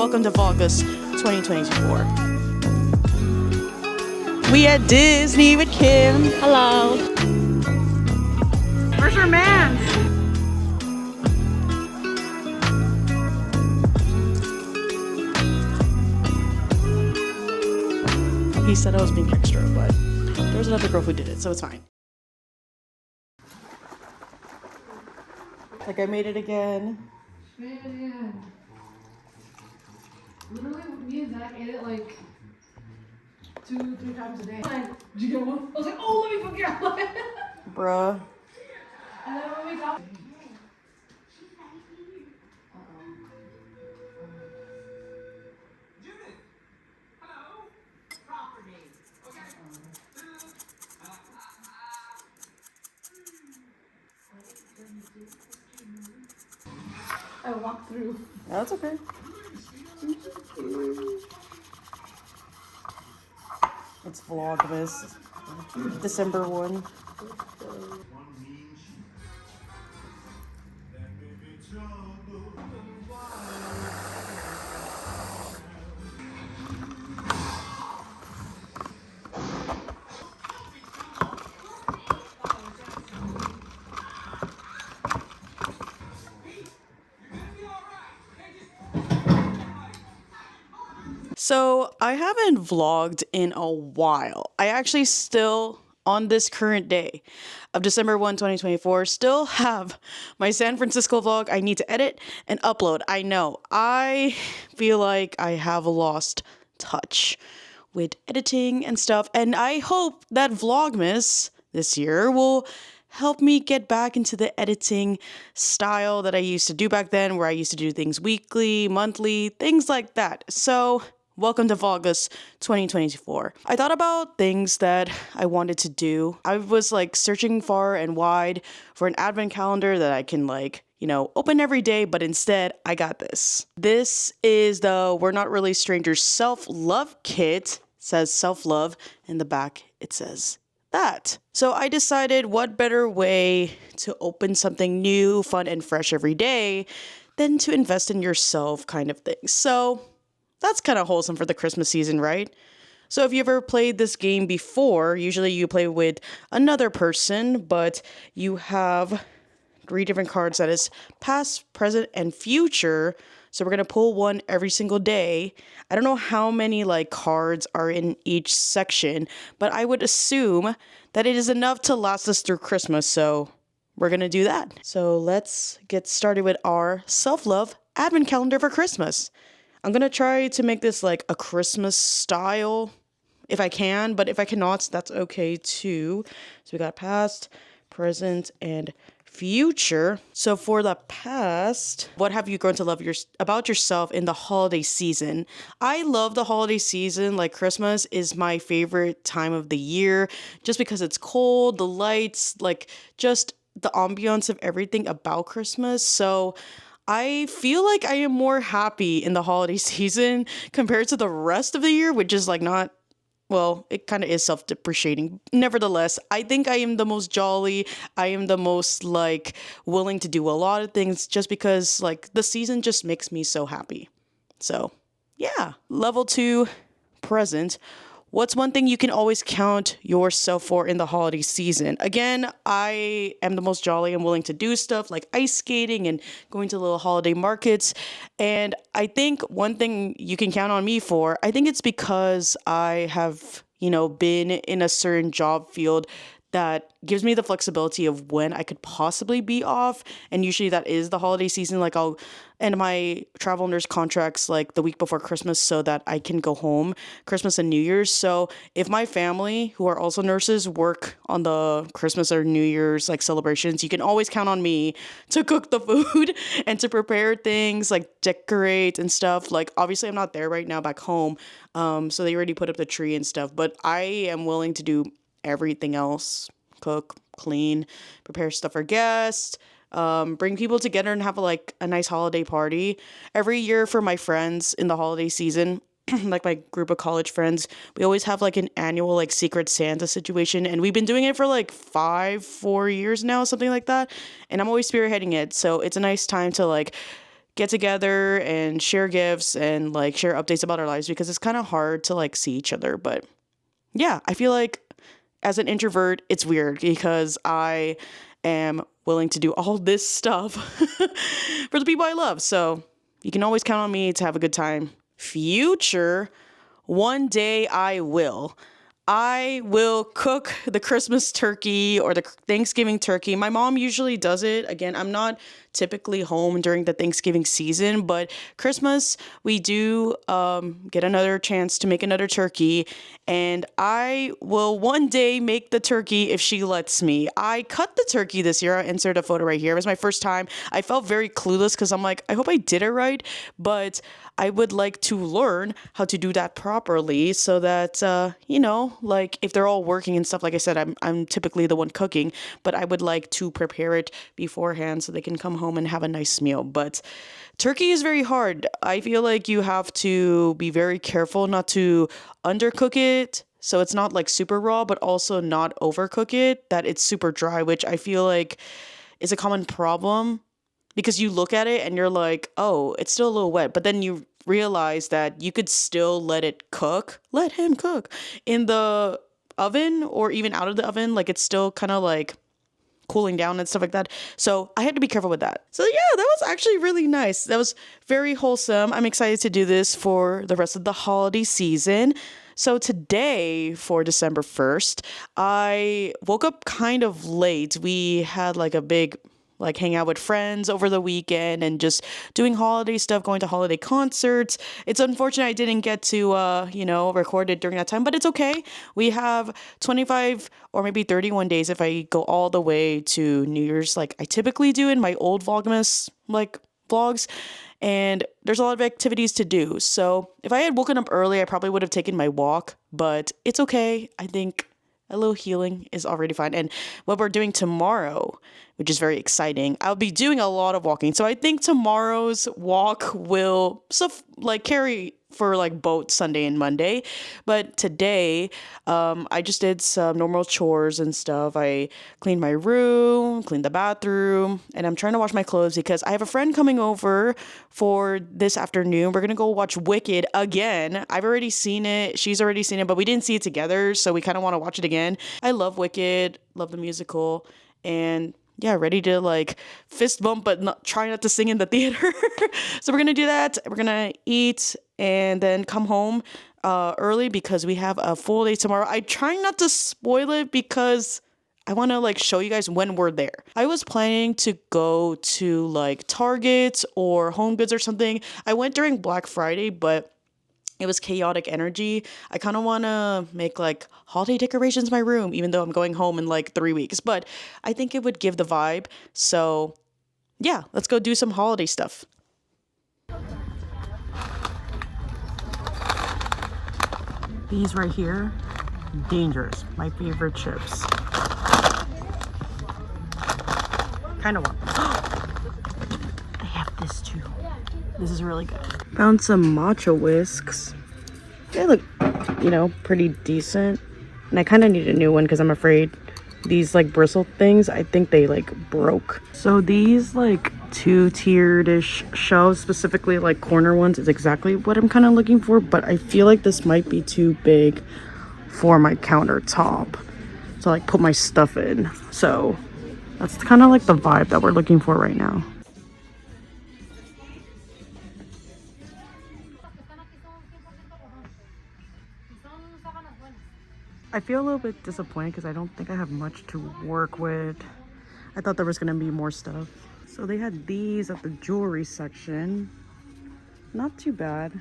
Welcome to VLOGMAS 2024. We at Disney with Kim. Hello. Where's your man? He said I was being extra, but there was another girl who did it, so it's fine. Like, I made it again. Man. Literally, me and Zach ate it like 2-3 times a day. Like, did you get one? I was like, oh, let me fucking get one. Bruh. And then when we got. I walked through. That's okay. It's VLOGMAS. December 1. So I haven't vlogged in a while. I actually still, on this current day of December 1, 2024, still have my San Francisco vlog I need to edit and upload. I know. I feel like I have lost touch with editing and stuff. And I hope that VLOGMAS this year will help me get back into the editing style that I used to do back then, where I used to do things weekly, monthly, things like that. So welcome to VLOGMAS 2024. I thought about things that I wanted to do. I was like searching far and wide for an advent calendar that I can open every day, but instead I got this. This is the We're Not Really Strangers self-love kit. It says self-love. In the back, it says that. So I decided what better way to open something new, fun, and fresh every day than to invest in yourself kind of thing. So that's kind of wholesome for the Christmas season, right? So if you ever played this game before, usually you play with another person, but you have 3 different cards that is past, present, and future. So we're going to pull one every single day. I don't know how many cards are in each section, but I would assume that it is enough to last us through Christmas. So we're going to do that. So let's get started with our self-love advent calendar for Christmas. I'm going to try to make this like a Christmas style if I can, but if I cannot, that's okay too. So we got past, present, and future. So for the past, what have you grown to love about yourself in the holiday season? I love the holiday season. Like Christmas is my favorite time of the year just because it's cold, the lights, just the ambiance of everything about Christmas. So I feel like I am more happy in the holiday season compared to the rest of the year, which is not, well, it kind of is self-depreciating. Nevertheless, I think I am the most jolly. I am the most willing to do a lot of things just because the season just makes me so happy. So yeah, level 2, present. What's one thing you can always count yourself for in the holiday season? Again, I am the most jolly and willing to do stuff like ice skating and going to little holiday markets. And I think one thing you can count on me for, I think it's because I have, been in a certain job field that gives me the flexibility of when I could possibly be off. And usually that is the holiday season. I'll end my travel nurse contracts the week before Christmas so that I can go home Christmas and New Year's. So if my family, who are also nurses, work on the Christmas or New Year's celebrations, you can always count on me to cook the food and to prepare things, decorate and stuff. Obviously I'm not there right now back home. So they already put up the tree and stuff, but I am willing to do everything else: cook, clean, prepare stuff for guests, bring people together and have a nice holiday party. Every year for my friends in the holiday season, my group of college friends, we always have an annual Secret Santa situation, and we've been doing it for 4 years now, something like that, and I'm always spearheading it. So it's a nice time to get together and share gifts and like share updates about our lives because it's kind of hard to like see each other. But yeah, I feel like as an introvert, it's weird because I am willing to do all this stuff for the people I love. So you can always count on me to have a good time. Future, one day I will. I will cook the Christmas turkey or the Thanksgiving turkey. My mom usually does it. Again, I'm not typically home during the Thanksgiving season, but Christmas, we do get another chance to make another turkey. And I will one day make the turkey if she lets me. I cut the turkey this year. I insert a photo right here. It was my first time. I felt very clueless because I'm like, I hope I did it right. But I would like to learn how to do that properly so that, like if they're all working and stuff, like I said, I'm typically the one cooking, but I would like to prepare it beforehand so they can come home and have a nice meal. But turkey is very hard. I feel like you have to be very careful not to undercook it. So it's not like super raw, but also not overcook it, that it's super dry, which I feel like is a common problem because you look at it and you're like, oh, it's still a little wet. But then you realize that you could still let him cook in the oven or even out of the oven. Like it's still kind of like cooling down and stuff like that. So I had to be careful with that. So yeah, that was actually really nice. That was very wholesome. I'm excited to do this for the rest of the holiday season. So today, for December 1st, I woke up kind of late. We had like a big hang out with friends over the weekend and just doing holiday stuff, going to holiday concerts. It's unfortunate I didn't get to, record it during that time, but it's okay. We have 25 or maybe 31 days if I go all the way to New Year's like I typically do in my old VLOGMAS vlogs. And there's a lot of activities to do. So if I had woken up early, I probably would have taken my walk, but it's okay. I think a little healing is already fine. And what we're doing tomorrow, which is very exciting, I'll be doing a lot of walking. So I think tomorrow's walk will carry for like both Sunday and Monday. But today, I just did some normal chores and stuff. I cleaned my room, cleaned the bathroom, and I'm trying to wash my clothes because I have a friend coming over for this afternoon. We're going to go watch Wicked again. I've already seen it. She's already seen it, but we didn't see it together. So we kind of want to watch it again. I love Wicked, love the musical, and yeah, ready to like fist bump, but try not to sing in the theater. So we're going to do that. We're going to eat and then come home early because we have a full day tomorrow. I'm trying not to spoil it because I want to like show you guys when we're there. I was planning to go to like Target or Home Goods or something. I went during Black Friday, but it was chaotic energy. I kind of want to make like holiday decorations in my room, even though I'm going home in like 3 weeks. But I think it would give the vibe. So yeah, let's go do some holiday stuff. These right here, dangerous. My favorite chips. Kind of want. I have this too. This is really good. Found some matcha whisks. They look, pretty decent. And I kind of need a new one because I'm afraid these like bristle things, I think they like broke. So these like 2-tiered-ish shelves, specifically like corner ones, is exactly what I'm kind of looking for. But I feel like this might be too big for my countertop to like put my stuff in. So that's kind of like the vibe that we're looking for right now. I feel a little bit disappointed because I don't think I have much to work with. I thought there was going to be more stuff. So they had these at the jewelry section. Not too bad.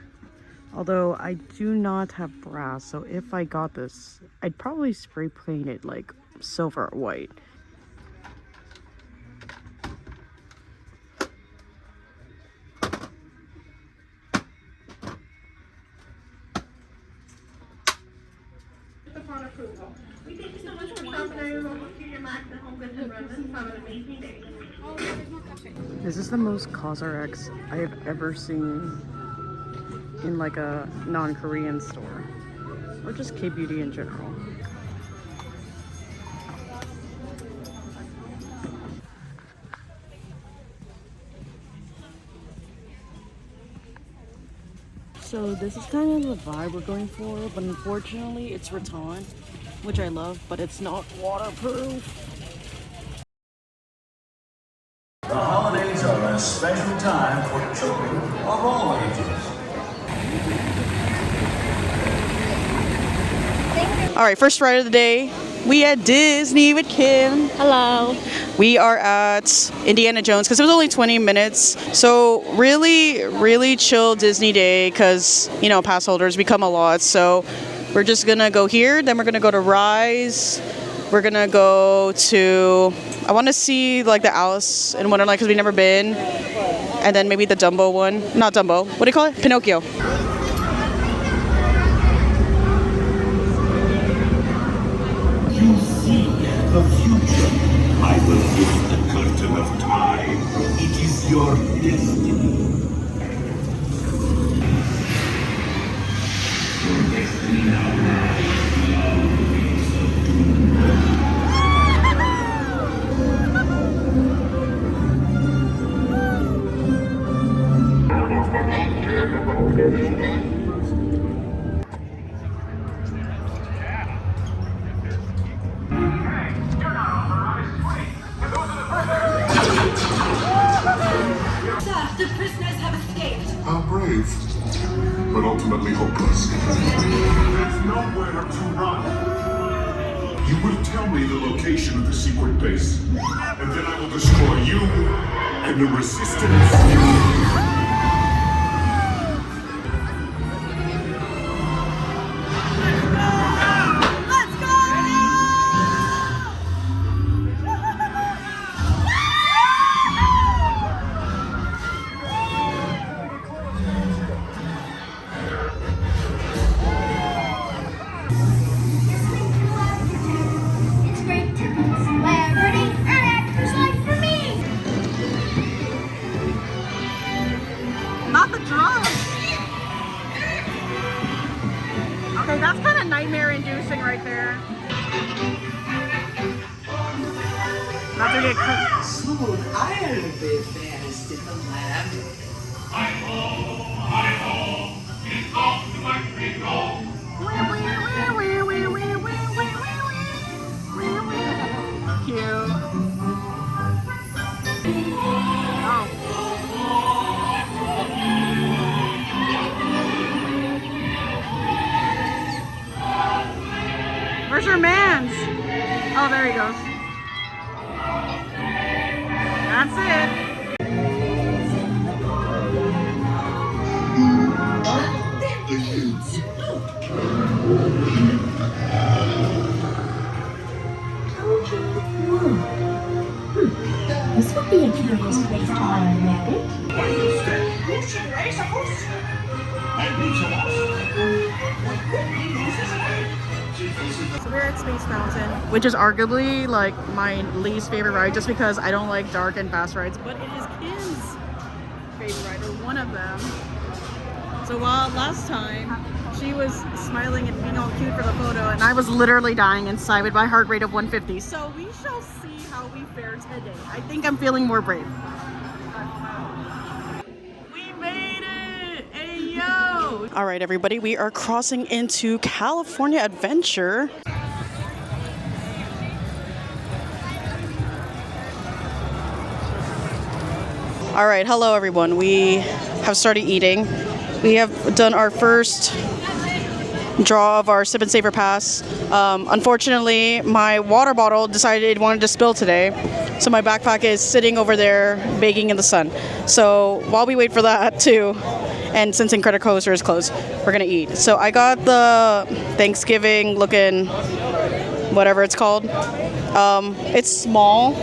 Although I do not have brass, so if I got this, I'd probably spray paint it like silver or white. We thank you so much for stopping over on Junior Mac, the Home Goods and Romans. Have an amazing day. This is the most CosRX I have ever seen in like a non-Korean store, or just K-beauty in general. So this is kind of the vibe we're going for, but unfortunately it's rattan, which I love, but it's not waterproof. The holidays are a special time for children of all ages. All right, first ride of the day. We at Disney with Kim. Hello. We are at Indiana Jones because it was only 20 minutes. So really, really chill Disney day because, you know, pass holders become a lot. So we're just going to go here. Then we're going to go to Rise. We're going to go to, I want to see like the Alice in Wonderland because we've never been. And then maybe the Dumbo one. Not Dumbo. What do you call it? Pinocchio. You see the future. I will lift the curtain of time. It is your destiny. Your destiny now lies. The prisoners have escaped. How brave, but ultimately hopeless. There's nowhere to run. You will tell me the location of the secret base, and then I will destroy you and the resistance. It's great to be a celebrity and actors like for me. Not the drums. Okay, that's kind of nightmare inducing right there. Not to get Smooth iron be baddest in the land. cute. Where's your man's? Oh, there he goes. That's it. This would be a curious place to learn magic. So we're at Space Mountain, which is arguably like my least favorite ride just because I don't like dark and fast rides, but it is Kim's favorite ride, or one of them. So while last time she was smiling and being all cute for the photo, and I was literally dying inside with my heart rate of 150. So we shall see how we fare today. I think I'm feeling more brave. We made it! Hey yo! All right, everybody, we are crossing into California Adventure. All right, hello everyone. We have started eating. We have done our first draw of our Sip and Savor Pass. Unfortunately, my water bottle decided it wanted to spill today, so my backpack is sitting over there baking in the sun. So while we wait for that too, and since Incredicoaster Coaster is closed, we're gonna eat. So I got the Thanksgiving looking, whatever it's called. It's small.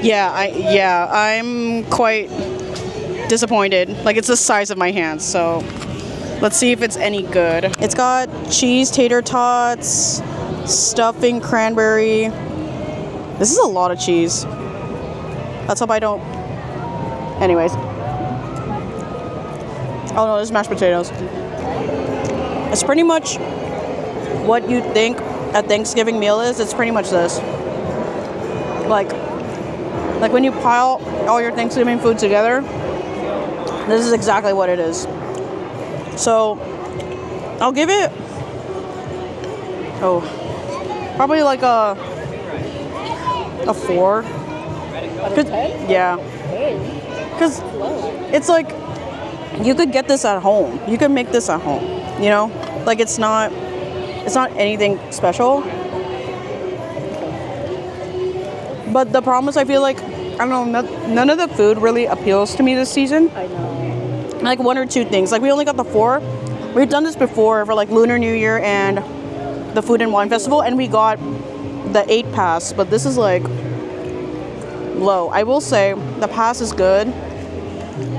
I'm quite disappointed. Like, it's the size of my hand, so let's see if it's any good. It's got cheese tater tots, stuffing cranberry. This is a lot of cheese. Let's hope I don't. Anyways. Oh no, there's mashed potatoes. It's pretty much what you think a Thanksgiving meal is. It's pretty much this. Like when you pile all your Thanksgiving food together, this is exactly what it is. So I'll give it, probably like a 4. Yeah. Because it's like, you could get this at home. You could make this at home, you know? Like it's not anything special. But the problem is I feel like, I don't know, none of the food really appeals to me this season. I know. Like 1 or 2 things. Like we only got the 4. We've done this before for like Lunar New Year and the Food and Wine Festival, and we got the 8 pass, but this is like low. I will say the pass is good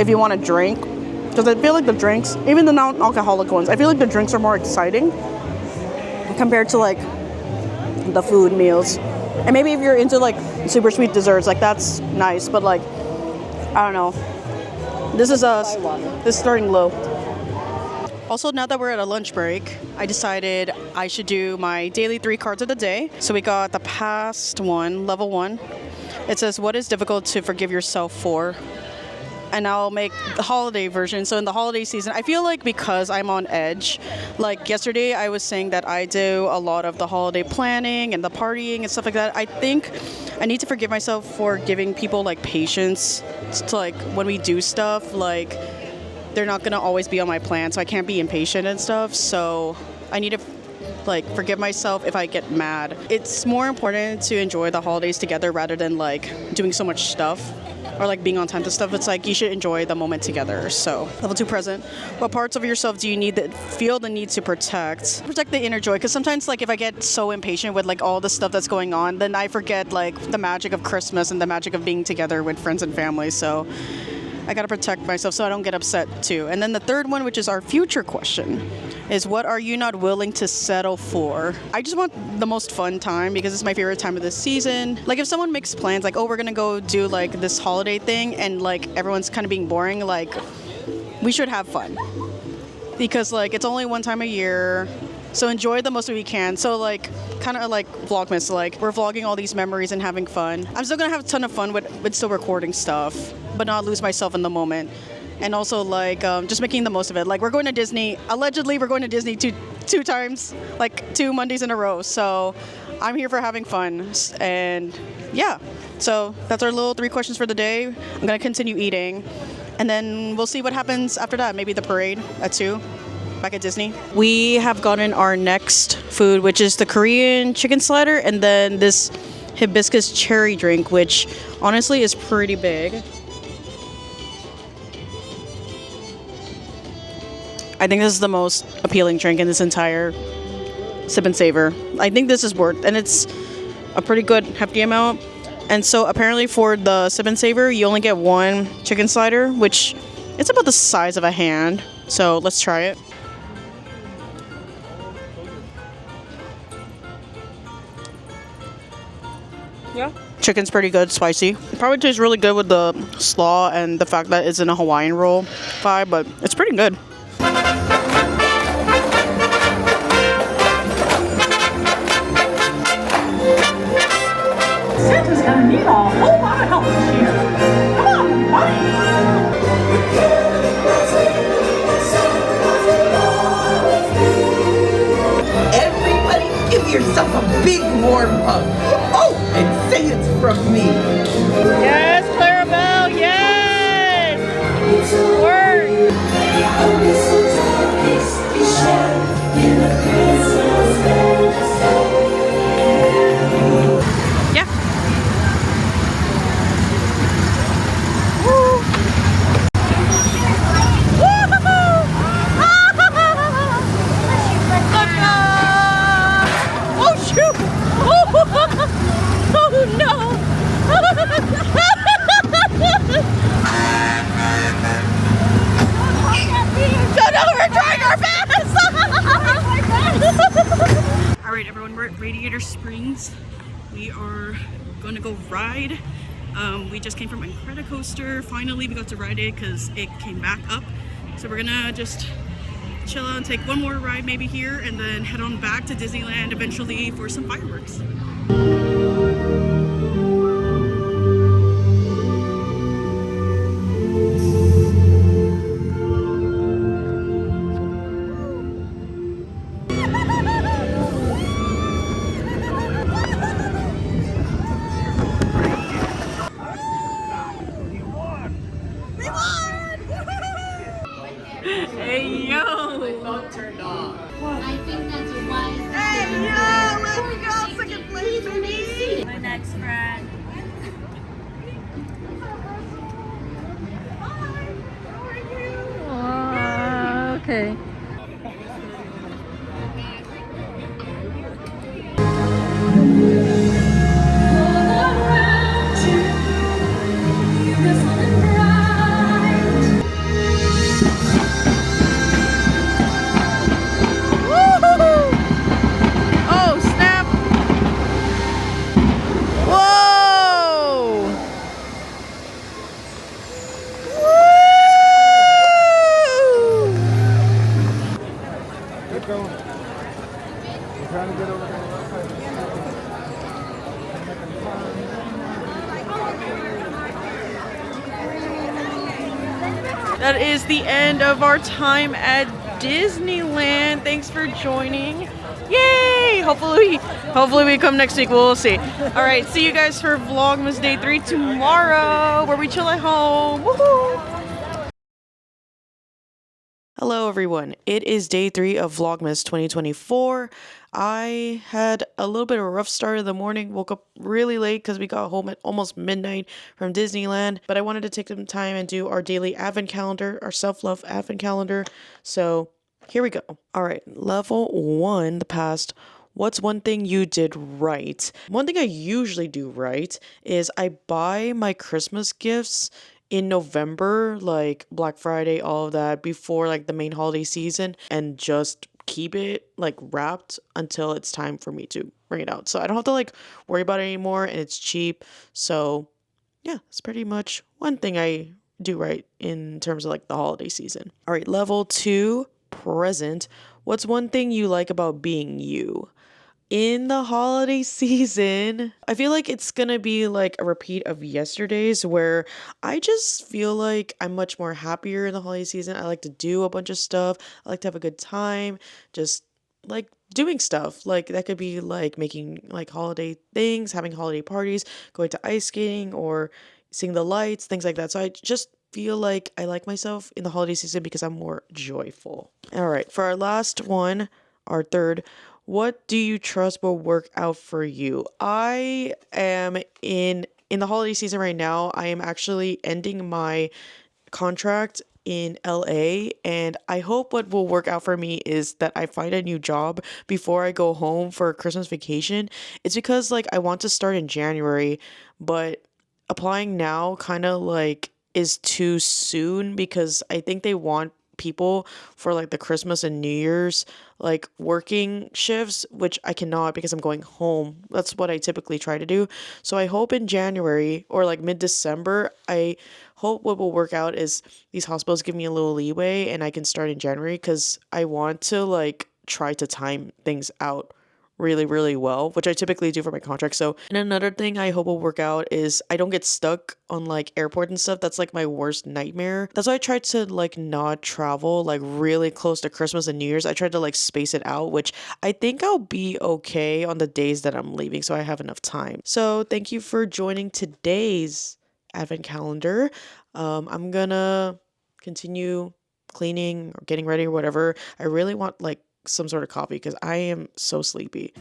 if you want to drink, because I feel like the drinks, even the non-alcoholic ones, I feel like the drinks are more exciting compared to like the food meals. And maybe if you're into like super sweet desserts, like that's nice, but like I don't know. This is starting low. Also, now that we're at a lunch break, I decided I should do my daily 3 cards of the day. So we got the past one, level 1. It says, what is difficult to forgive yourself for? And I'll make the holiday version. So in the holiday season, I feel like because I'm on edge, like yesterday I was saying that I do a lot of the holiday planning and the partying and stuff like that. I think I need to forgive myself for giving people like patience to like when we do stuff, like they're not gonna always be on my plan, so I can't be impatient and stuff. So I need to like forgive myself if I get mad. It's more important to enjoy the holidays together rather than like doing so much stuff or like being on time to stuff. It's like you should enjoy the moment together. So level 2 present. What parts of yourself do you need that feel the need to protect? Protect the inner joy, because sometimes like if I get so impatient with like all the stuff that's going on, then I forget like the magic of Christmas and the magic of being together with friends and family. So I gotta protect myself so I don't get upset too. And then the third one, which is our future question, is what are you not willing to settle for? I just want the most fun time because it's my favorite time of the season. Like if someone makes plans like, oh, we're gonna go do like this holiday thing and like everyone's kind of being boring, like we should have fun. Because like it's only one time a year. So enjoy the most we can. So like kind of like Vlogmas, like we're vlogging all these memories and having fun. I'm still gonna have a ton of fun with still recording stuff, but not lose myself in the moment. And also like just making the most of it. Like we're going to Disney, allegedly we're going to Disney two times, like 2 Mondays in a row. So I'm here for having fun. And yeah, so that's our little 3 questions for the day. I'm gonna continue eating and then we'll see what happens after that. Maybe the parade at 2. Back at Disney. We have gotten our next food, which is the Korean chicken slider and then this hibiscus cherry drink, which honestly is pretty big. I think this is the most appealing drink in this entire sip and savor. I think this is worth, and it's a pretty good hefty amount. And so apparently for the sip and savor, you only get 1 chicken slider, which it's about the size of a hand. So let's try it. Yeah. Chicken's pretty good, spicy. It probably tastes really good with the slaw and the fact that it's in a Hawaiian roll vibe, but it's pretty good. Santa's gonna need a whole lot of help this year. Come on, buddy. Everybody give yourself a big warm hug. Oh, and say it's from me. Yes, Clarabelle, yes! Word! Yeah. Woo! Oh shoot! Oh no! We're trying our best! Alright everyone, we're at Radiator Springs. We are going to go ride. We just came from Incredicoaster. Finally we got to ride it because it came back up. So we're gonna just chill out and take one more ride maybe here and then head on back to Disneyland eventually for some fireworks. Yo! Phone turned off. I think that's a wise Hey, decision. yo, let's For your go, safety, second place, please remain baby. seated. My next friend. Okay. Oh, snap! Whoa! Woo! Keep going. We're trying to get over there. That is the end of our time at Disneyland. Thanks for joining. Yay! Hopefully we come next week. We'll see. All right, see you guys for Vlogmas Day 3 tomorrow, where we chill at home. Woohoo! Hello everyone, it is day 3 of Vlogmas 2024. I had a little bit of a rough start of the morning, woke up really late because we got home at almost midnight from Disneyland, but I wanted to take some time and do our daily advent calendar, our self-love advent calendar, so here we go. Alright, level 1, the past. What's one thing you did right? One thing I usually do right is I buy my Christmas gifts in November, like Black Friday, all of that, before like the main holiday season, and just keep it like wrapped until it's time for me to bring it out. So I don't have to like worry about it anymore, and it's cheap. So yeah, it's pretty much one thing I do right in terms of like the holiday season. All right, level 2, present. What's one thing you like about being you? In the holiday season, I feel like it's gonna be like a repeat of yesterday's, where I just feel like I'm much more happier in the holiday season. I like to do a bunch of stuff. I like to have a good time, just like doing stuff. Like that could be like making like holiday things, having holiday parties, going to ice skating, or seeing the lights, things like that. So I just feel like I like myself in the holiday season because I'm more joyful. All right, for our last one, our third, what do you trust will work out for you? I am in the holiday season right now. I am actually ending my contract in LA, and I hope what will work out for me is that I find a new job before I go home for Christmas vacation. It's because like I want to start in January, but applying now kind of like is too soon because I think they want people for like the Christmas and New Year's like working shifts, which I cannot because I'm going home. That's what I typically try to do. So I hope in January or like mid-December, I hope what will work out is these hospitals give me a little leeway and I can start in January, because I want to like try to time things out really, really well, which I typically do for my contract. So, and another thing I hope will work out is I don't get stuck on like airport and stuff. That's like my worst nightmare. That's why I tried to like not travel like really close to Christmas and New Year's. I tried to like space it out, which I think I'll be okay on the days that I'm leaving, so I have enough time. So thank you for joining today's advent calendar. I'm gonna continue cleaning or getting ready or whatever. I really want like some sort of coffee because I am so sleepy.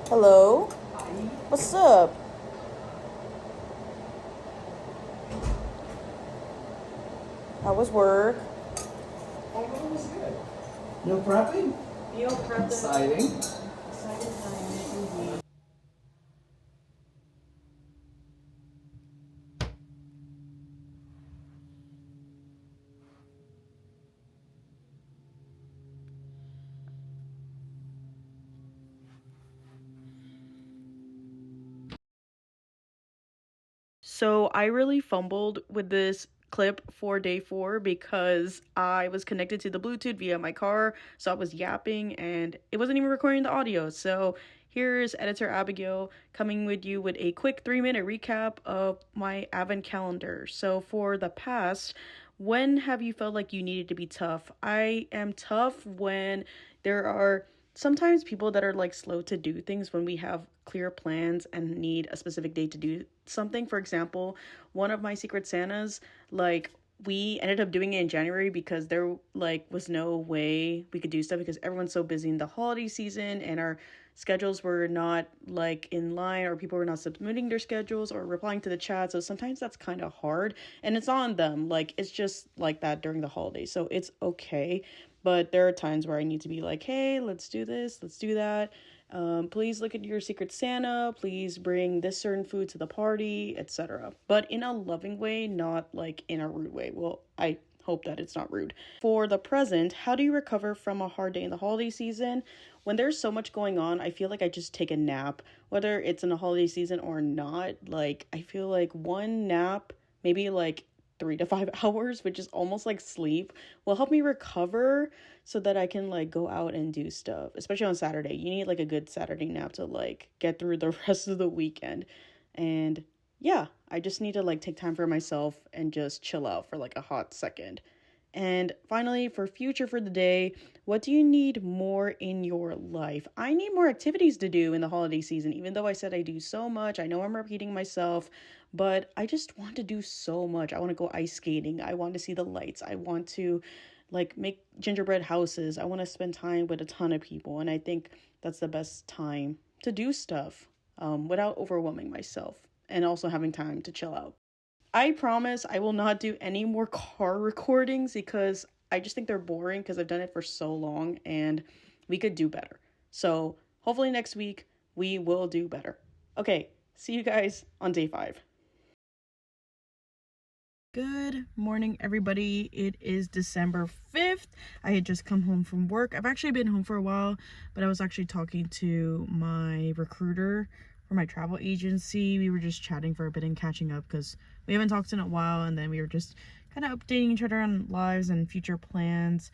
Hello? What's up? How was work? Overall was good. Meal prepping? Meal prepping. Exciting. Exciting times indeed. So I really fumbled with this clip for day 4 because I was connected to the Bluetooth via my car, so I was yapping and it wasn't even recording the audio. So here's editor Abigail coming with you with a quick 3-minute recap of my Advent calendar. So for the past, when have you felt like you needed to be tough? I am tough when there are sometimes people that are like slow to do things when we have clear plans and need a specific date to do something. For example, one of my Secret Santas, like, we ended up doing it in January because there like was no way we could do stuff because everyone's so busy in the holiday season and our schedules were not like in line, or people were not submitting their schedules or replying to the chat. So sometimes that's kind of hard and it's on them. Like, it's just like that during the holidays, so it's okay. But there are times where I need to be like, hey, let's do this, let's do that. Please look at your Secret Santa. Please bring this certain food to the party, etc. But in a loving way, not like in a rude way. Well, I hope that it's not rude. For the present, how do you recover from a hard day in the holiday season? When there's so much going on, I feel like I just take a nap, whether it's in the holiday season or not. Like, I feel like one nap, maybe like 3 to 5 hours, which is almost like sleep, will help me recover so that I can like go out and do stuff, especially on Saturday. You need like a good Saturday nap to like get through the rest of the weekend. And yeah, I just need to like take time for myself and just chill out for like a hot second. And finally, for future for the day, what do you need more in your life? I need more activities to do in the holiday season. Even though I said I do so much, I know I'm repeating myself, but I just want to do so much. I want to go ice skating. I want to see the lights. I want to like make gingerbread houses. I want to spend time with a ton of people. And I think that's the best time to do stuff without overwhelming myself and also having time to chill out. I promise I will not do any more car recordings because I just think they're boring because I've done it for so long and we could do better. So hopefully next week we will do better. Okay, see you guys on day 5. Good morning, everybody. It is December 5th. I had just come home from work. I've actually been home for a while, but I was actually talking to my recruiter for my travel agency. We were just chatting for a bit and catching up because we haven't talked in a while, and then we were just kind of updating each other on lives and future plans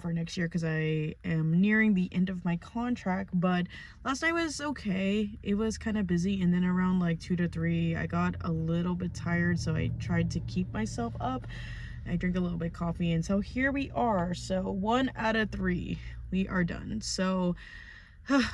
for next year because I am nearing the end of my contract. But last night was okay. It was kind of busy, and then around like 2 to 3 I got a little bit tired, so I tried to keep myself up. I drank a little bit of coffee, and so here we are. So 1 out of 3 we are done. So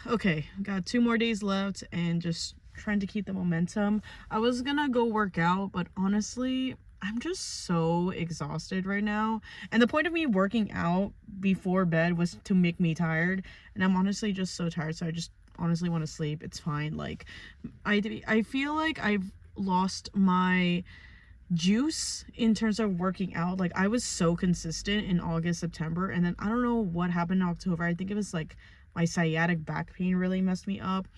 okay, got 2 more days left and just trying to keep the momentum. I was gonna go work out, but honestly I'm just so exhausted right now, and the point of me working out before bed was to make me tired, and I'm honestly just so tired, so I just honestly want to sleep. It's fine. Like, I feel like I've lost my juice in terms of working out. Like, I was so consistent in August, September, and then I don't know what happened in October. I think it was like my sciatic back pain really messed me up.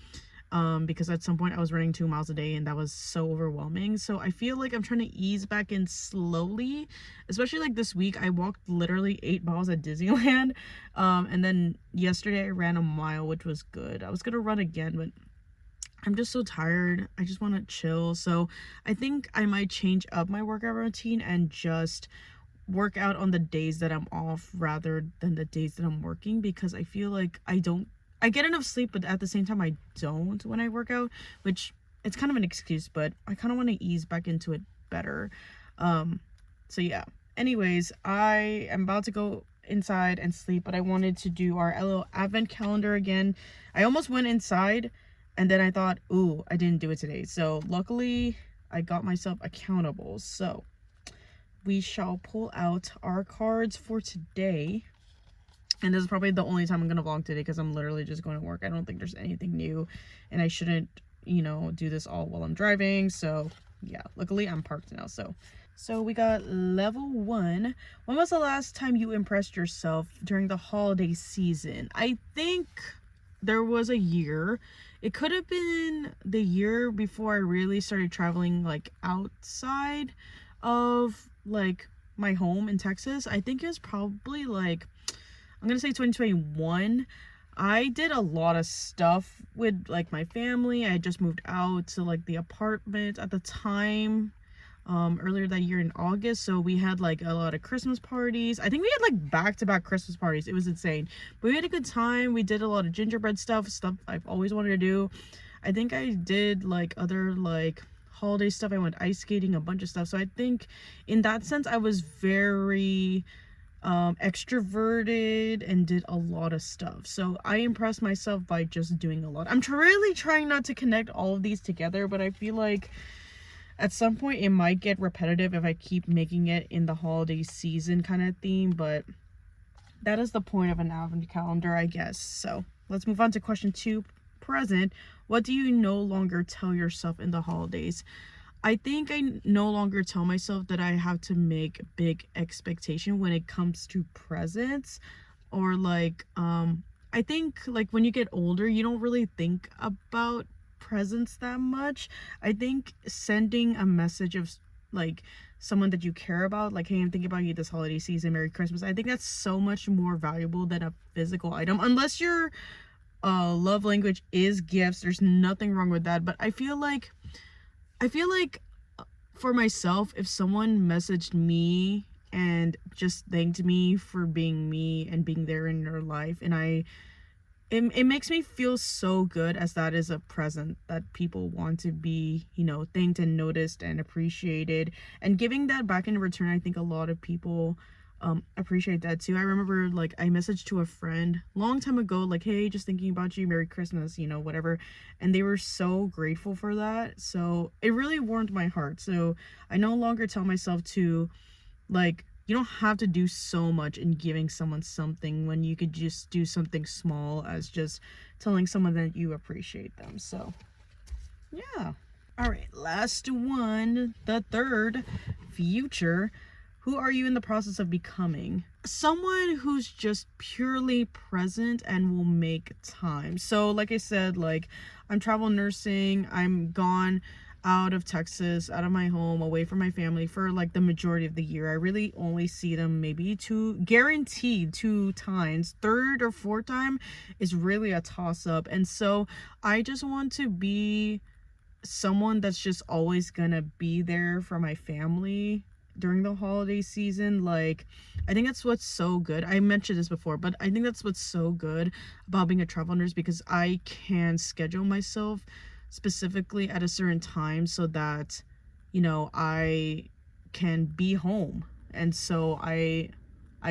Because at some point I was running 2 miles a day and that was so overwhelming. So I feel like I'm trying to ease back in slowly, especially like this week. I walked literally 8 miles at Disneyland. And then yesterday I ran a mile, which was good. I was gonna run again, but I'm just so tired. I just want to chill. So I think I might change up my workout routine and just work out on the days that I'm off rather than the days that I'm working, because I feel like I get enough sleep, but at the same time I don't when I work out, which it's kind of an excuse, but I kind of want to ease back into it better. So yeah, anyways, I am about to go inside and sleep, but I wanted to do our little advent calendar again. I almost went inside and then I thought, ooh, I didn't do it today. So luckily I got myself accountable. So we shall pull out our cards for today. And this is probably the only time I'm gonna vlog today because I'm literally just going to work. I don't think there's anything new, and I shouldn't, you know, do this all while I'm driving. So yeah, luckily I'm parked now. So we got level 1. When was the last time you impressed yourself during the holiday season? I think there was a year. It could have been the year before I really started traveling like outside of like my home in Texas. I think it was probably like, I'm gonna say 2021. I did a lot of stuff with like my family. I had just moved out to like the apartment at the time, earlier that year in August. So we had like a lot of Christmas parties. I think we had like back-to-back Christmas parties. It was insane, but we had a good time. We did a lot of gingerbread stuff I've always wanted to do. I think I did like other like holiday stuff. I went ice skating, a bunch of stuff. So I think in that sense I was very extroverted and did a lot of stuff. So I impressed myself by just doing a lot. I'm really trying not to connect all of these together, but I feel like at some point it might get repetitive if I keep making it in the holiday season kind of theme, but that is the point of an advent calendar, I guess. So let's move on to question 2. Present. What do you no longer tell yourself in the holidays? I think I no longer tell myself that I have to make big expectation when it comes to presents, or like I think like when you get older you don't really think about presents that much. I think sending a message of like someone that you care about, like, hey, I'm thinking about you this holiday season, Merry Christmas, I think that's so much more valuable than a physical item, unless your love language is gifts. There's nothing wrong with that, but I feel like for myself, if someone messaged me and just thanked me for being me and being there in their life, and it makes me feel so good, as that is a present that people want to be, you know, thanked and noticed and appreciated, and giving that back in return. I think a lot of people appreciate that too. I remember like I messaged to a friend long time ago, like, hey, just thinking about you, Merry Christmas, you know, whatever, and they were so grateful for that. So it really warmed my heart. So I no longer tell myself to, like, you don't have to do so much in giving someone something when you could just do something small as just telling someone that you appreciate them. So yeah. All right, last one, the third. Future. Who are you in the process of becoming? Someone who's just purely present and will make time. So like I said, like, I'm travel nursing. I'm gone out of Texas, out of my home, away from my family for like the majority of the year. I really only see them maybe guaranteed 2 times. 3rd or 4th time is really a toss-up. And so I just want to be someone that's just always gonna be there for my family during the holiday season. Like, I think that's what's so good. I mentioned this before, but I think that's what's so good about being a travel nurse, because I can schedule myself specifically at a certain time so that, you know, I can be home. And so I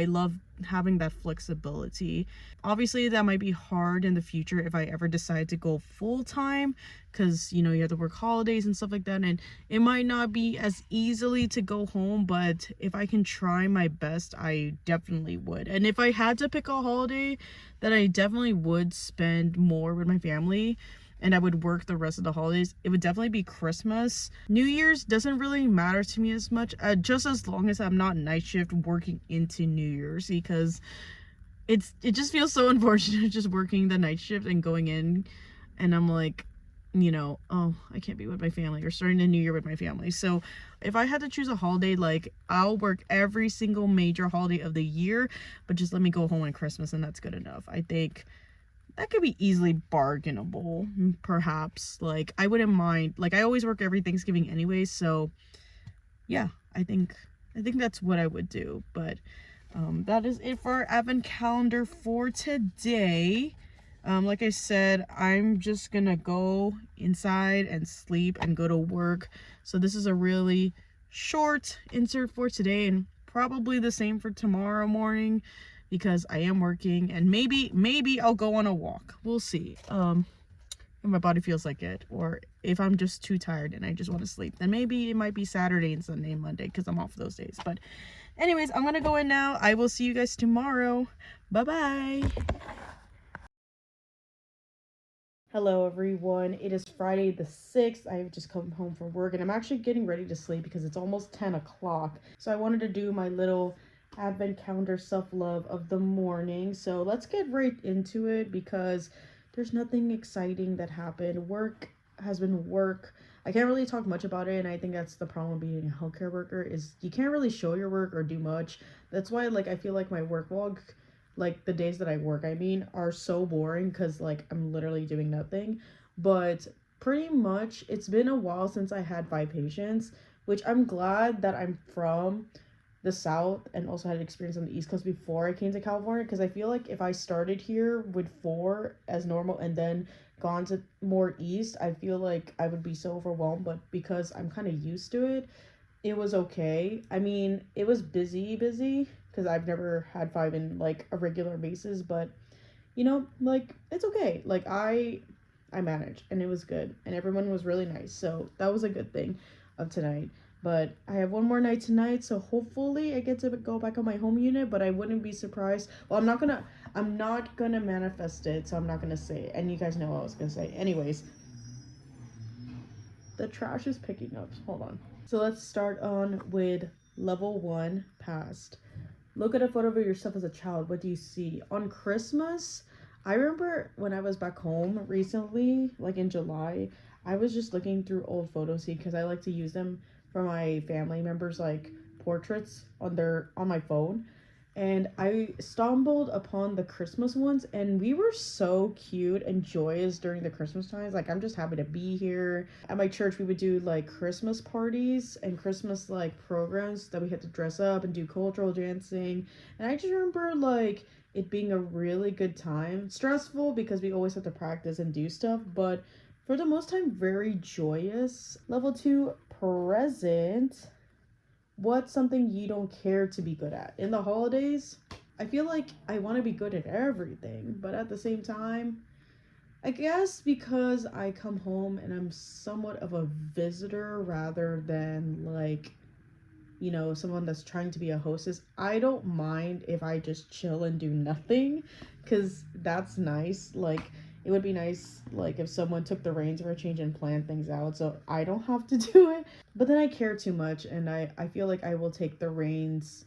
love having that flexibility. Obviously that might be hard in the future if I ever decide to go full-time, because, you know, you have to work holidays and stuff like that, and it might not be as easily to go home, but if I can try my best, I definitely would. And if I had to pick a holiday that I definitely would spend more with my family and I would work the rest of the holidays, it would definitely be Christmas. New Year's doesn't really matter to me as much, just as long as I'm not night shift working into New Year's, because it just feels so unfortunate just working the night shift and going in and I'm like, you know, oh, I can't be with my family, or starting the new year with my family. So if I had to choose a holiday, like, I'll work every single major holiday of the year, but just let me go home on Christmas and that's good enough. I think that could be easily bargainable, perhaps. Like, I wouldn't mind. Like, I always work every Thanksgiving anyway, so yeah, I think that's what I would do. But that is it for our advent calendar for today. Like I said, I'm just gonna go inside and sleep and go to work. So this is a really short insert for today, and probably the same for tomorrow morning, because I am working, and maybe I'll go on a walk. We'll see. If my body feels like it, or if I'm just too tired and I just want to sleep, then maybe it might be Saturday and Sunday and Monday, because I'm off those days. But Anyways, I'm gonna go in now. I will see you guys tomorrow. Bye bye. Hello everyone, it is Friday the 6th. I have just come home from work and I'm actually getting ready to sleep because it's almost 10 o'clock. So I wanted to do my little advent calendar self-love of the morning. So let's get right into it because there's nothing exciting that happened. Work has been work. I can't really talk much about it, and I think that's the problem being a healthcare worker is you can't really show your work or do much. That's why I feel like my work vlog, the days that I work, are so boring because I'm literally doing nothing. But pretty much it's been a while since I had 5 patients, which I'm glad that I'm from the South and also had experience on the East Coast before I came to California, because I feel like if I started here with 4 as normal and then gone to more East, I feel like I would be so overwhelmed. But because I'm kind of used to it, it was okay. It was busy because I've never had 5 in a regular basis, but it's okay. I managed and it was good and everyone was really nice. So that was a good thing of tonight. But I have one more night tonight, so hopefully I get to go back on my home unit, but I wouldn't be surprised. Well, I'm not gonna manifest it, so I'm not gonna say it. And you guys know what I was gonna say. Anyways, the trash is picking up. Hold on. So let's start on with level 1 past. Look at a photo of yourself as a child. What do you see? On Christmas, I remember when I was back home recently, in July, I was just looking through old photos because I like to use them for my family members, portraits on my phone. And I stumbled upon the Christmas ones, and we were so cute and joyous during the Christmas times. I'm just happy to be here. At my church, we would do Christmas parties and Christmas programs that we had to dress up and do cultural dancing. And I just remember it being a really good time. Stressful because we always have to practice and do stuff, but for the most time, very joyous. Level 2, present. What's something you don't care to be good at? In the holidays, I feel like I want to be good at everything, but at the same time, I guess because I come home and I'm somewhat of a visitor rather than someone that's trying to be a hostess, I don't mind if I just chill and do nothing, because that's nice. It would be nice if someone took the reins for a change and planned things out so I don't have to do it. But then I care too much and I feel like I will take the reins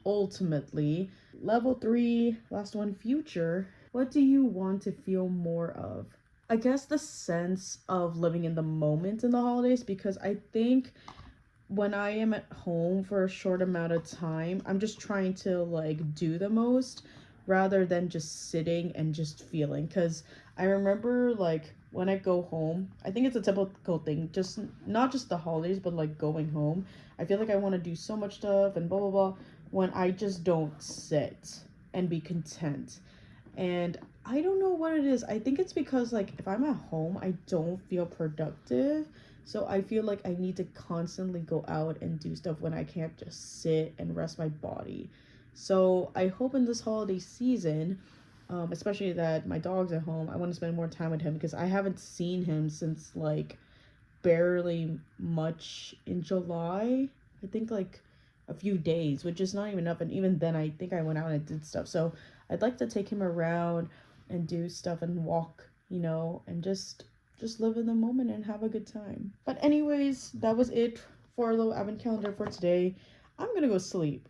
ultimately. Level 3, last one, future. What do you want to feel more of? I guess the sense of living in the moment in the holidays, because I think when I am at home for a short amount of time, I'm just trying to do the most rather than just sitting and just feeling. Because I remember when I go home, I think it's a typical thing, just not just the holidays, but going home, I feel like I want to do so much stuff and blah blah blah when I just don't sit and be content. And I don't know what it is. I think it's because if I'm at home, I don't feel productive. So I feel like I need to constantly go out and do stuff when I can't just sit and rest my body. So I hope in this holiday season, especially that my dog's at home, I want to spend more time with him because I haven't seen him since barely much in July. I think a few days, which is not even enough. And even then I think I went out and did stuff. So I'd like to take him around and do stuff and walk, and just live in the moment and have a good time. But anyways, that was it for our little advent calendar for today. I'm gonna go sleep.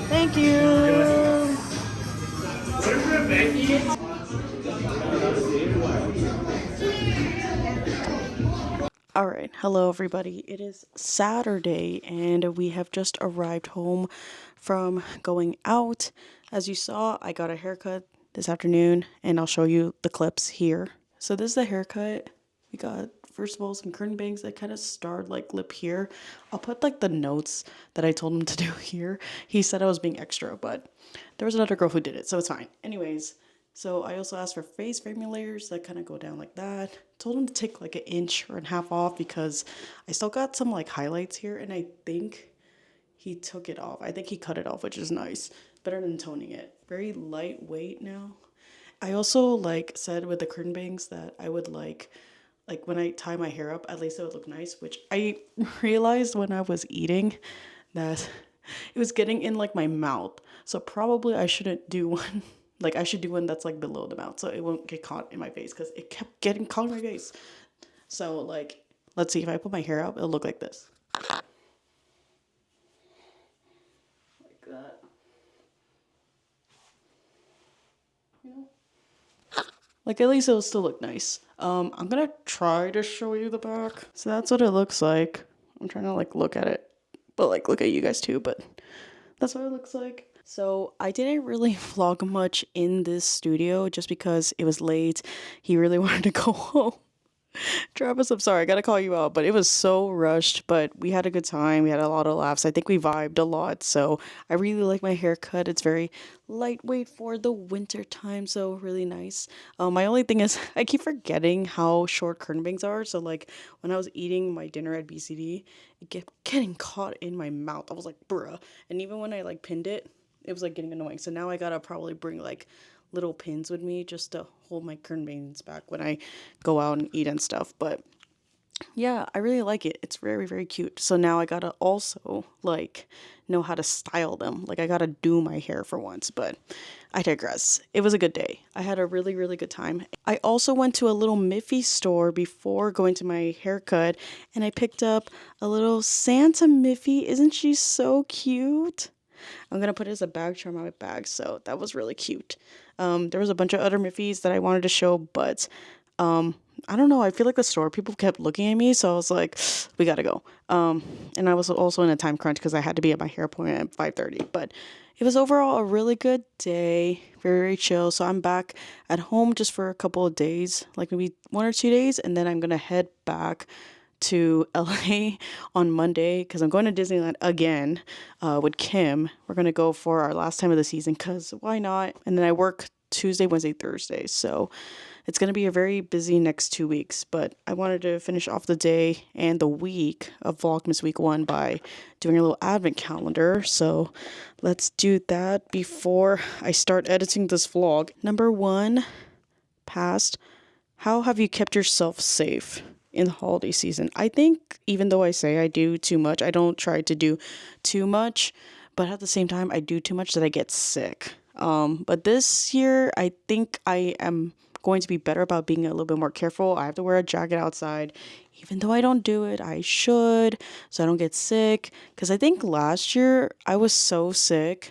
Thank you. All right, hello everybody. It is Saturday and we have just arrived home from going out. As you saw, I got a haircut this afternoon and I'll show you the clips here. So this is the haircut. We got, first of all, some curtain bangs that kind of starred like lip here. I'll put like the notes that I told him to do here. He said I was being extra, but there was another girl who did it, so it's fine. Anyways, so I also asked for face framing layers that kind of go down like that. Told him to take like an inch or a half off because I still got some like highlights here and I think he took it off. I think he cut it off, which is nice. Better than toning it. Very lightweight now. I also like said with the curtain bangs that I would like when I tie my hair up, at least it would look nice, which I realized when I was eating that it was getting in like my mouth. So probably I shouldn't do one. Like I should do one that's like below the mouth so it won't get caught in my face because it kept getting caught in my face. So like, let's see, if I put my hair up, it'll look like this. Like that. You know? Like at least it'll still look nice. I'm gonna try to show you the back. So that's what it looks like. I'm trying to like look at it, but like look at you guys too, but that's what it looks like. So I didn't really vlog much in this studio just because it was late. He really wanted to go home. Travis, I'm sorry, I gotta call you out, but it was so rushed, but we had a good time. We had a lot of laughs. I think we vibed a lot. So I really like my haircut. It's very lightweight for the winter time, so really nice. My only thing is I keep forgetting how short curtain bangs are. So like when I was eating my dinner at BCD, it kept getting caught in my mouth. I was like, bruh. And even when I like pinned it, it was like getting annoying. So now I gotta probably bring like little pins with me just to hold my curtain bangs back when I go out and eat and stuff. But yeah, I really like it. It's very, very cute. So now I gotta also like know how to style them. Like I gotta do my hair for once, but I digress. It was a good day. I had a really, really good time. I also went to a little Miffy store before going to my haircut and I picked up a little Santa Miffy. Isn't she so cute? I'm gonna put it as a bag charm on my bag, so that was really cute. There was a bunch of other Miffies that I wanted to show, but I don't know. I feel like the store people kept looking at me, so I was like, we gotta go. And I was also in a time crunch because I had to be at my hair appointment at 5:30. But it was overall a really good day, very, very chill. So I'm back at home just for a couple of days, like maybe 1 or 2 days, and then I'm gonna head back to LA on Monday because I'm going to Disneyland again with Kim. We're going to go for our last time of the season because why not? And then I work Tuesday, Wednesday, Thursday. So it's going to be a very busy next 2 weeks. But I wanted to finish off the day and the week of Vlogmas Week 1 by doing a little advent calendar. So let's do that before I start editing this vlog. Number 1, past. How have you kept yourself safe in the holiday season? I think even though I say I do too much, I don't try to do too much, but at the same time I do too much that I get sick. But this year I think I am going to be better about being a little bit more careful. I have to wear a jacket outside. Even though I don't do it, I should, so I don't get sick. Because I think last year I was so sick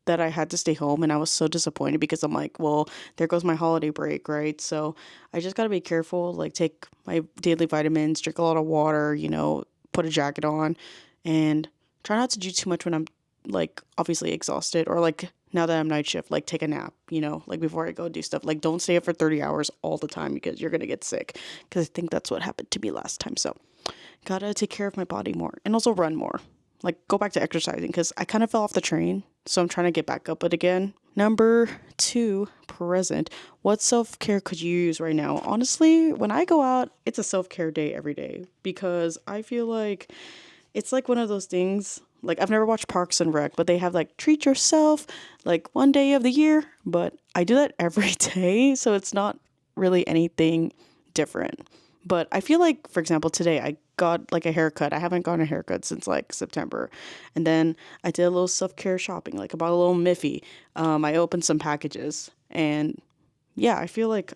that I had to stay home and I was so disappointed because I'm like, well, there goes my holiday break, right? So I just got to be careful, like take my daily vitamins, drink a lot of water, you know, put a jacket on and try not to do too much when I'm like obviously exhausted or like now that I'm night shift, like take a nap, you know, like before I go do stuff. Like don't stay up for 30 hours all the time because you're going to get sick because I think that's what happened to me last time. So gotta take care of my body more and also run more. Like go back to exercising because I kind of fell off the train. So I'm trying to get back up it again. Number 2, present. What self-care could you use right now? Honestly, when I go out, it's a self-care day every day because I feel like it's like one of those things. Like I've never watched Parks and Rec, but they have like treat yourself like one day of the year. But I do that every day. So it's not really anything different. But I feel like, for example, today I got like a haircut. I haven't gotten a haircut since like September. And then I did a little self-care shopping. Like I bought a little Miffy. I opened some packages. And yeah, I feel like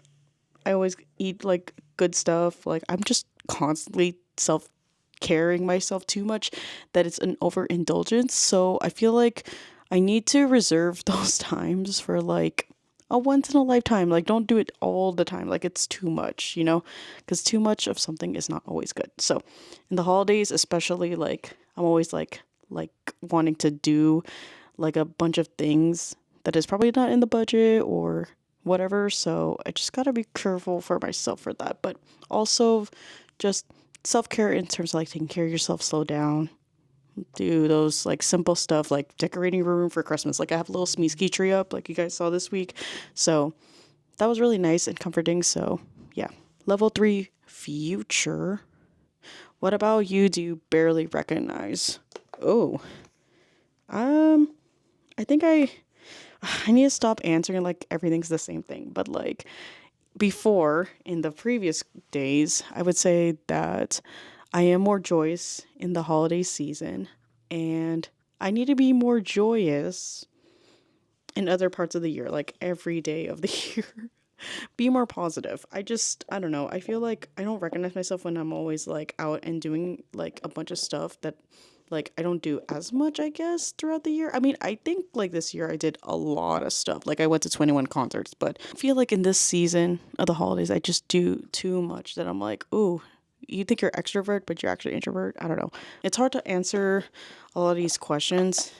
I always eat like good stuff. Like I'm just constantly self-caring myself too much that it's an overindulgence. So I feel like I need to reserve those times for like a once in a lifetime. Like, don't do it all the time. Like, it's too much, you know, because too much of something is not always good. So in the holidays, especially, like, I'm always like wanting to do like a bunch of things that is probably not in the budget or whatever. So I just gotta be careful for myself for that. But also just self-care in terms of like taking care of yourself, slow down, do those like simple stuff like decorating your room for Christmas. Like I have a little Smeesky tree up like you guys saw this week. So that was really nice and comforting. So yeah. Level 3 future. What about you? Do you barely recognize? Oh. I think I need to stop answering like everything's the same thing. But like before in the previous days, I would say that I am more joyous in the holiday season and I need to be more joyous in other parts of the year, like every day of the year. Be more positive. I don't know. I feel like I don't recognize myself when I'm always like out and doing like a bunch of stuff that like I don't do as much, I guess, throughout the year. I mean, I think like this year I did a lot of stuff. Like I went to 21 concerts, but I feel like in this season of the holidays, I just do too much that I'm like, ooh, you think you're extrovert, but you're actually introvert. I don't know. It's hard to answer a lot of these questions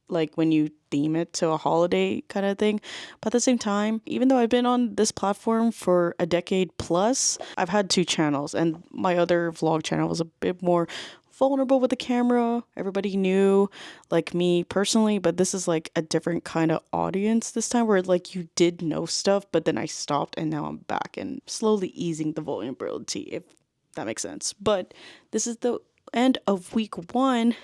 like when you theme it to a holiday kind of thing. But at the same time, even though I've been on this platform for a decade plus, I've had 2 channels and my other vlog channel was a bit more vulnerable with the camera. Everybody knew like me personally, but this is like a different kind of audience this time where like you did know stuff, but then I stopped and now I'm back and slowly easing the vulnerability, if that makes sense. But this is the end of week 1.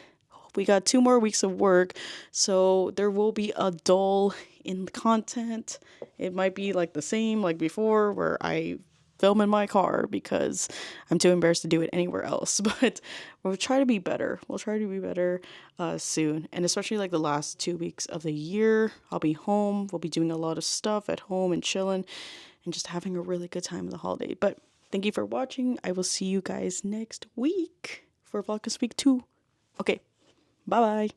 We got 2 more weeks of work, so there will be a dull in the content. It might be like the same like before where I film in my car because I'm too embarrassed to do it anywhere else. But we'll try to be better. We'll try to be better soon. And especially like the last 2 weeks of the year, I'll be home. We'll be doing a lot of stuff at home and chilling and just having a really good time in the holiday. But thank you for watching. I will see you guys next week for Vlogmas Week 2. Okay. Bye bye.